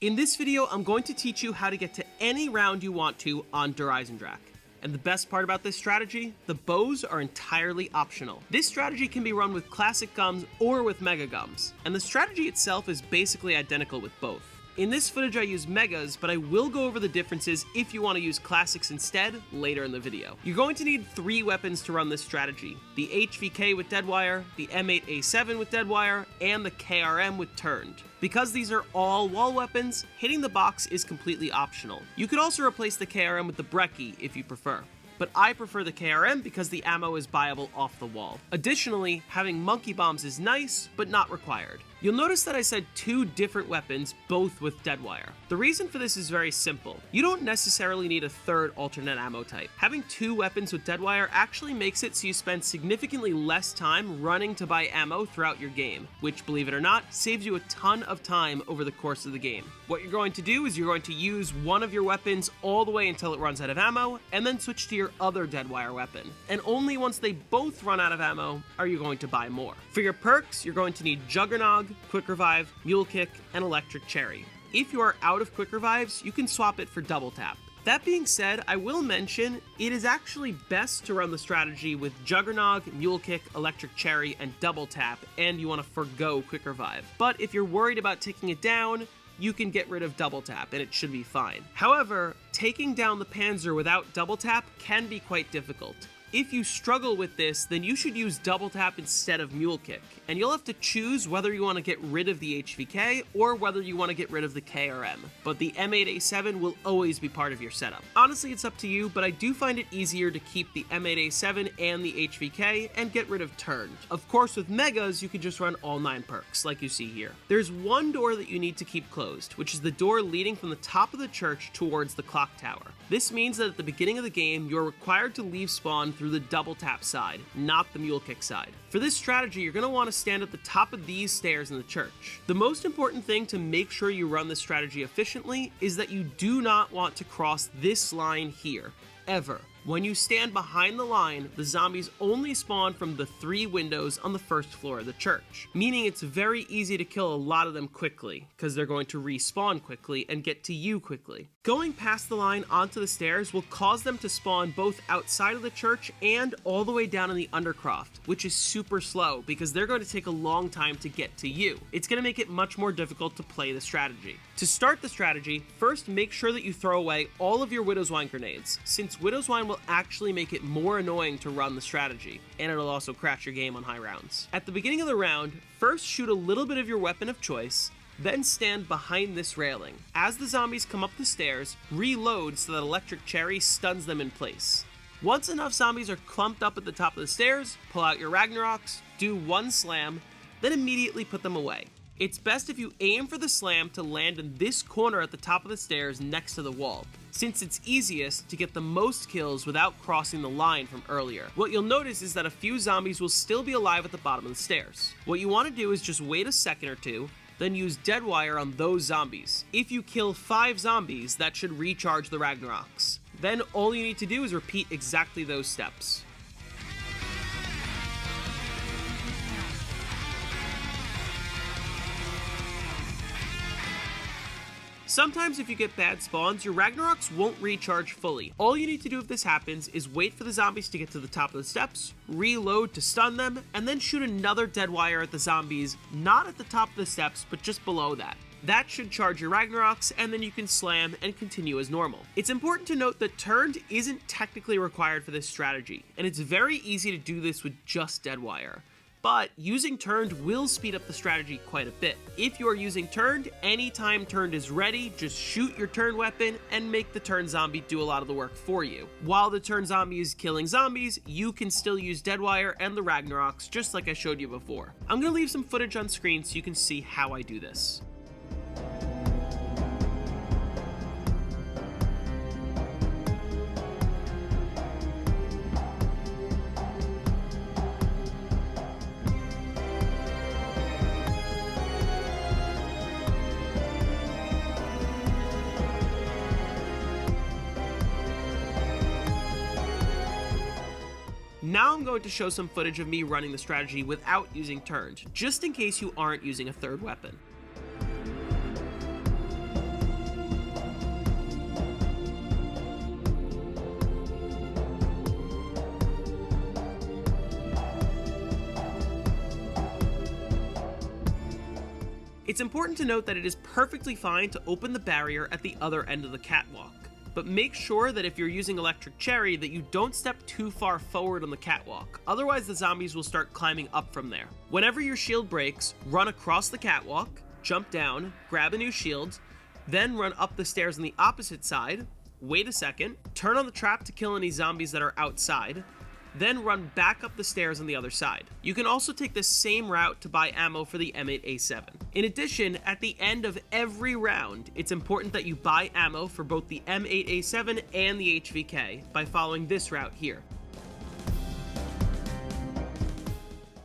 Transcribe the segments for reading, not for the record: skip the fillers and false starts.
In this video, I'm going to teach you how to get to any round you want to on Der Eisendrache. And the best part about this strategy, the bows are entirely optional. This strategy can be run with classic gums or with mega gums, and the strategy itself is basically identical with both. In this footage I use megas, but I will go over the differences if you want to use classics instead later in the video. You're going to need 3 weapons to run this strategy: the HVK with Deadwire, the M8A7 with Deadwire, and the KRM with Turned. Because these are all wall weapons, hitting the box is completely optional. You could also replace the KRM with the Brecci if you prefer, but I prefer the KRM because the ammo is buyable off the wall. Additionally, having monkey bombs is nice, but not required. You'll notice that I said 2 different weapons, both with Deadwire. The reason for this is very simple. You don't necessarily need a third alternate ammo type. Having 2 weapons with Deadwire actually makes it so you spend significantly less time running to buy ammo throughout your game, which, believe it or not, saves you a ton of time over the course of the game. What you're going to do is you're going to use one of your weapons all the way until it runs out of ammo, and then switch to your other Deadwire weapon. And only once they both run out of ammo are you going to buy more. For your perks, you're going to need Juggernog, Quick Revive, Mule Kick, and Electric Cherry. If you are out of Quick Revives, you can swap it for Double Tap. That being said, I will mention it is actually best to run the strategy with Juggernog, Mule Kick, Electric Cherry, and Double Tap, and you want to forgo Quick Revive. But if you're worried about taking it down, you can get rid of Double Tap and it should be fine. However, taking down the Panzer without Double Tap can be quite difficult. If you struggle with this, then you should use Double Tap instead of Mule Kick, and you'll have to choose whether you want to get rid of the HVK or whether you want to get rid of the KRM, but the M8A7 will always be part of your setup. Honestly, it's up to you, but I do find it easier to keep the M8A7 and the HVK and get rid of Turned. Of course, with Megas, you can just run all 9 perks, like you see here. There's one door that you need to keep closed, which is the door leading from the top of the church towards the clock tower. This means that at the beginning of the game, you're required to leave spawn through the Double Tap side, not the Mule Kick side. For this strategy, you're going to want to stand at the top of these stairs in the church. The most important thing to make sure you run this strategy efficiently is that you do not want to cross this line here, ever. When you stand behind the line, the zombies only spawn from the 3 windows on the first floor of the church, meaning it's very easy to kill a lot of them quickly, because they're going to respawn quickly and get to you quickly. Going past the line onto the stairs will cause them to spawn both outside of the church and all the way down in the Undercroft, which is super slow because they're going to take a long time to get to you. It's going to make it much more difficult to play the strategy. To start the strategy, first make sure that you throw away all of your Widow's Wine grenades, since Widow's Wine will actually make it more annoying to run the strategy, and it'll also crash your game on high rounds. At the beginning of the round, first shoot a little bit of your weapon of choice, then stand behind this railing. As the zombies come up the stairs, reload so that Electric Cherry stuns them in place. Once enough zombies are clumped up at the top of the stairs, pull out your Ragnaroks, do 1 slam, then immediately put them away. It's best if you aim for the slam to land in this corner at the top of the stairs next to the wall, since it's easiest to get the most kills without crossing the line from earlier. What you'll notice is that a few zombies will still be alive at the bottom of the stairs. What you want to do is just wait a second or two, then use Deadwire on those zombies. If you kill 5 zombies, that should recharge the Ragnaroks. Then all you need to do is repeat exactly those steps. Sometimes if you get bad spawns, your Ragnaroks won't recharge fully. All you need to do if this happens is wait for the zombies to get to the top of the steps, reload to stun them, and then shoot another Deadwire at the zombies, not at the top of the steps, but just below that. That should charge your Ragnaroks, and then you can slam and continue as normal. It's important to note that Turned isn't technically required for this strategy, and it's very easy to do this with just Deadwire. But using Turned will speed up the strategy quite a bit. If you are using Turned, anytime Turned is ready, just shoot your Turned weapon and make the Turned zombie do a lot of the work for you. While the Turned zombie is killing zombies, you can still use Deadwire and the Ragnaroks just like I showed you before. I'm going to leave some footage on screen so you can see how I do this. Now I'm going to show some footage of me running the strategy without using Turned, just in case you aren't using a third weapon. It's important to note that it is perfectly fine to open the barrier at the other end of the catwalk, but make sure that if you're using Electric Cherry that you don't step too far forward on the catwalk, otherwise the zombies will start climbing up from there. Whenever your shield breaks, run across the catwalk, jump down, grab a new shield, then run up the stairs on the opposite side, wait a second, turn on the trap to kill any zombies that are outside, then run back up the stairs on the other side. You can also take the same route to buy ammo for the M8A7. In addition, at the end of every round, it's important that you buy ammo for both the M8A7 and the HVK by following this route here.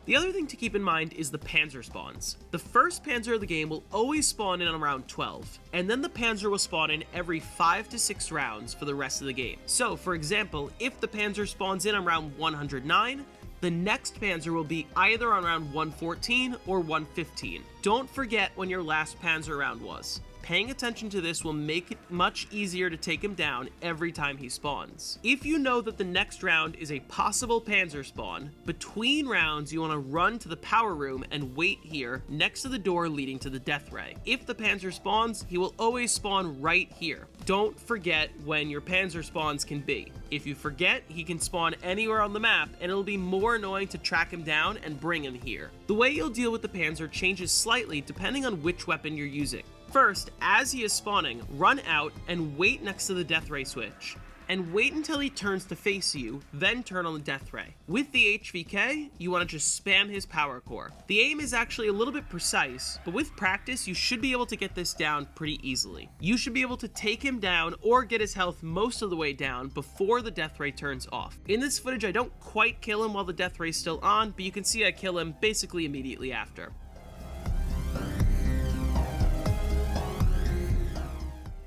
The other thing to keep in mind is the Panzer spawns. The first Panzer of the game will always spawn in on around 12, and then the Panzer will spawn in every 5 to 6 rounds for the rest of the game. So, for example, if the Panzer spawns in around 109, the next Panzer will be either on round 114 or 115. Don't forget when your last Panzer round was. Paying attention to this will make it much easier to take him down every time he spawns. If you know that the next round is a possible Panzer spawn, between rounds you want to run to the power room and wait here next to the door leading to the death ray. If the Panzer spawns, he will always spawn right here. Don't forget when your Panzer spawns can be. If you forget, he can spawn anywhere on the map and it'll be more annoying to track him down and bring him here. The way you'll deal with the Panzer changes slightly depending on which weapon you're using. First, as he is spawning, run out and wait next to the death ray switch, and wait until he turns to face you, then turn on the death ray. With the HVK, you want to just spam his power core. The aim is actually a little bit precise, but with practice, you should be able to get this down pretty easily. You should be able to take him down or get his health most of the way down before the death ray turns off. In this footage, I don't quite kill him while the death ray is still on, but you can see I kill him basically immediately after.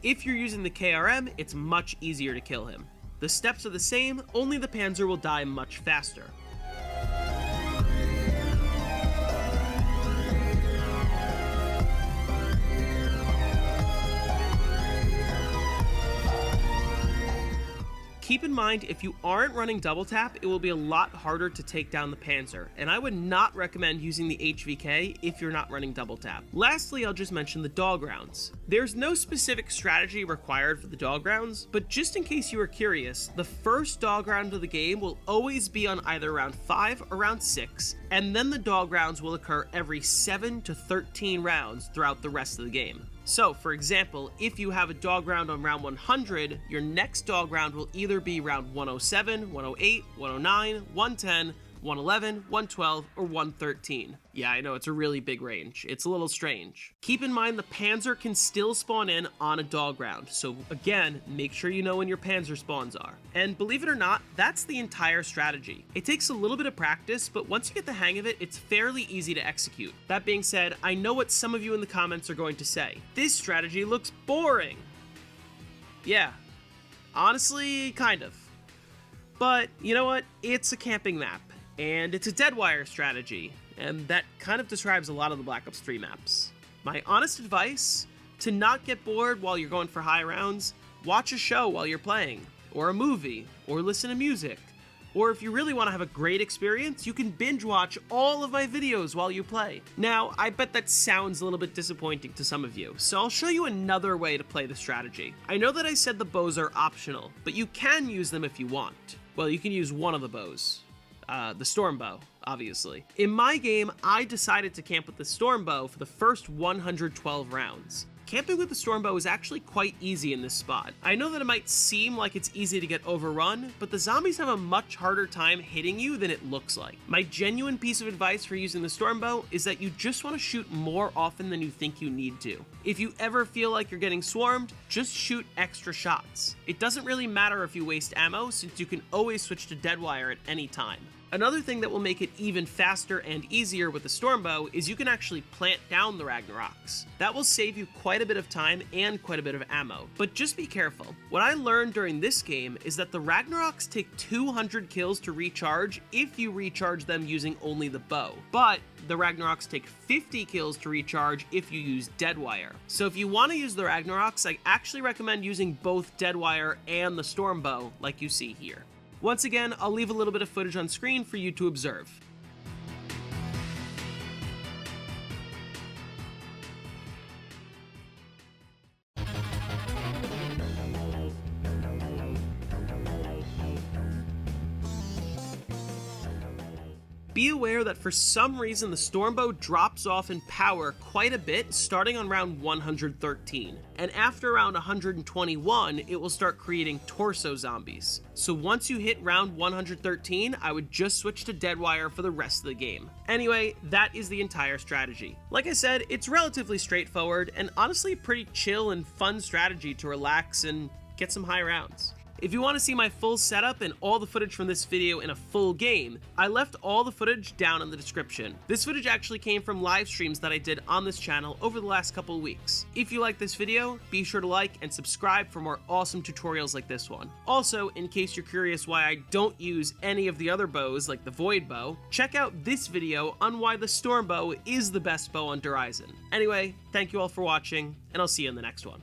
If you're using the KRM, it's much easier to kill him. The steps are the same, only the Panzer will die much faster. Keep in mind, if you aren't running double tap, it will be a lot harder to take down the Panzer, and I would not recommend using the HVK if you're not running double tap. Lastly, I'll just mention the dog rounds. There's no specific strategy required for the dog rounds, but just in case you were curious, the first dog round of the game will always be on either round 5 or round 6, and then the dog rounds will occur every 7 to 13 rounds throughout the rest of the game. So, for example, if you have a dog round on round 100, your next dog round will either be round 107, 108, 109, 110, 111, 112, or 113. Yeah, I know, it's a really big range. It's a little strange. Keep in mind the Panzer can still spawn in on a dog round, so again, make sure you know when your Panzer spawns are. And believe it or not, that's the entire strategy. It takes a little bit of practice, but once you get the hang of it, it's fairly easy to execute. That being said, I know what some of you in the comments are going to say. This strategy looks boring. Yeah, honestly, kind of. But you know what? It's a camping map. And it's a deadwire strategy, and that kind of describes a lot of the Black Ops 3 maps. My honest advice, to not get bored while you're going for high rounds, watch a show while you're playing, or a movie, or listen to music. Or if you really want to have a great experience, you can binge watch all of my videos while you play. Now, I bet that sounds a little bit disappointing to some of you, so I'll show you another way to play the strategy. I know that I said the bows are optional, but you can use them if you want. Well, you can use one of the bows. The storm bow, obviously. In my game, I decided to camp with the storm bow for the first 112 rounds. Camping with the storm bow is actually quite easy in this spot. I know that it might seem like it's easy to get overrun, but the zombies have a much harder time hitting you than it looks like. My genuine piece of advice for using the storm bow is that you just want to shoot more often than you think you need to. If you ever feel like you're getting swarmed, just shoot extra shots. It doesn't really matter if you waste ammo, since you can always switch to deadwire at any time. Another thing that will make it even faster and easier with the Stormbow is you can actually plant down the Ragnaroks. That will save you quite a bit of time and quite a bit of ammo, but just be careful. What I learned during this game is that the Ragnaroks take 200 kills to recharge if you recharge them using only the bow, but the Ragnaroks take 50 kills to recharge if you use Deadwire. So if you want to use the Ragnaroks, I actually recommend using both Deadwire and the Stormbow like you see here. Once again, I'll leave a little bit of footage on screen for you to observe. Be aware that for some reason the Stormbow drops off in power quite a bit starting on round 113, and after round 121 it will start creating torso zombies. So once you hit round 113, I would just switch to Deadwire for the rest of the game. Anyway, that is the entire strategy. Like I said, it's relatively straightforward and honestly a pretty chill and fun strategy to relax and get some high rounds. If you want to see my full setup and all the footage from this video in a full game, I left all the footage down in the description. This footage actually came from live streams that I did on this channel over the last couple of weeks. If you like this video, be sure to like and subscribe for more awesome tutorials like this one. Also, in case you're curious why I don't use any of the other bows like the Void Bow, check out this video on why the Storm Bow is the best bow on Horizon. Anyway, thank you all for watching, and I'll see you in the next one.